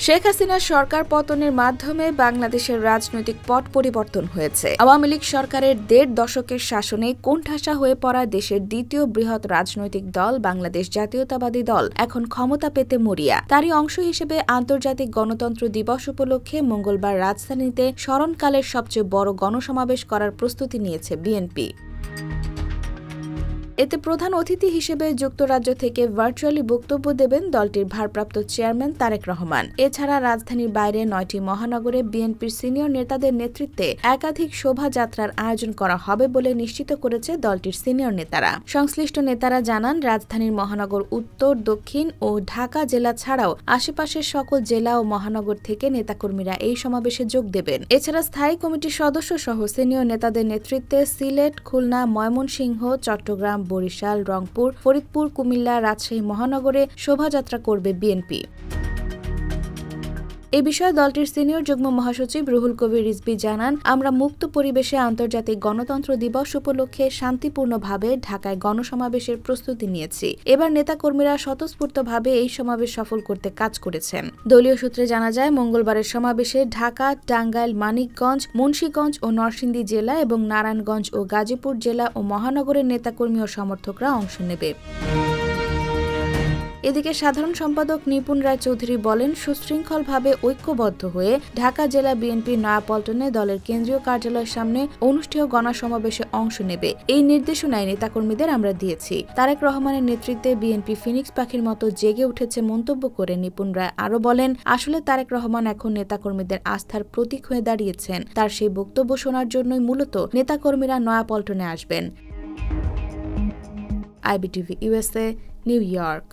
শেখ হাসিনার সরকার পতনের মাধ্যমে বাংলাদেশের রাজনৈতিক পট পরিবর্তন হয়েছে। আওয়ামী লীগ সরকারের ১.৫ দশকের শাসনে কোণঠাসা হয়ে পড়া দেশের দ্বিতীয় বৃহৎ রাজনৈতিক দল বাংলাদেশ জাতীয়তাবাদী দল এখন ক্ষমতা পেতে মরিয়া। তারই অংশ হিসেবে আন্তর্জাতিক গণতন্ত্র দিবস উপলক্ষে মঙ্গলবার রাজধানীতে স্মরণকালের সবচেয়ে বড় গণসমাবেশ করার প্রস্তুতি নিয়েছে বিএনপি। এতে প্রধান অতিথি হিসেবে যুক্তরাজ্য থেকে ভার্চুয়ালি বক্তব্য দেবেন দলটির ভারপ্রাপ্ত চেয়ারম্যান তারেক রহমান। এছাড়া রাজধানীর বাইরে ৯টি মহানগরে বিএনপির সিনিয়র নেতাদের নেতৃত্বে একাধিক শোভাযাত্রার আয়োজন করা হবে বলে নিশ্চিত করেছে দলটির সিনিয়র নেতারা। সংশ্লিষ্ট নেতারা জানান, রাজধানীর মহানগর উত্তর, দক্ষিণ ও ঢাকা জেলা ছাড়াও আশেপাশের সকল জেলা ও মহানগর থেকে নেতাকর্মীরা এই সমাবেশে যোগ দেবেন। এছাড়া স্থায়ী কমিটির সদস্য সহ সিনিয়র নেতাদের নেতৃত্বে সিলেট, খুলনা, ময়মনসিংহ, চট্টগ্রাম, বরিশাল, রংপুর, ফরিদপুর, কুমিল্লা, রাজশাহী মহানগরে শোভাযাত্রা করবে বিএনপি। এ বিষয়ে দলটির সিনিয়র যুগ্ম মহাসচিব রুহুল কবির রিজভী জানান, আমরা মুক্ত পরিবেশে আন্তর্জাতিক গণতন্ত্র দিবস উপলক্ষে শান্তিপূর্ণভাবে ঢাকায় গণসমাবেশের প্রস্তুতি নিয়েছি। এবার নেতাকর্মীরা স্বতঃস্ফূর্তভাবে এই সমাবেশ সফল করতে কাজ করেছেন। দলীয় সূত্রে জানা যায়, মঙ্গলবারের সমাবেশে ঢাকা, টাঙ্গাইল, মানিকগঞ্জ, মুন্সিগঞ্জ ও নরসিংদী জেলা এবং নারায়ণগঞ্জ ও গাজীপুর জেলা ও মহানগরের নেতাকর্মী ও সমর্থকরা অংশ নেবে। এদিকে সাধারণ সম্পাদক নিপুণ রায় চৌধুরী বলেন, সুশৃঙ্খলভাবে ঐক্যবদ্ধ হয়ে ঢাকা জেলা বিএনপির নয়াপল্টনে দলের কেন্দ্রীয় কার্যালয়ের সামনে অনুষ্ঠেয় গণসমাবেশে অংশ নেবে। এই নির্দেশনায় নেতাকর্মীদের আমরা দিয়েছি। তারেক রহমানের নেতৃত্বে বিএনপি ফিনিক্স পাখির মতো জেগে উঠেছে মন্তব্য করে নিপুণ রায় আরও বলেন, আসলে তারেক রহমান এখন নেতাকর্মীদের আস্থার প্রতীক হয়ে দাঁড়িয়েছেন। তার সেই বক্তব্য শোনার জন্যই মূলত নেতাকর্মীরা নয়াপল্টনে আসবেন। IBTV USA, new York.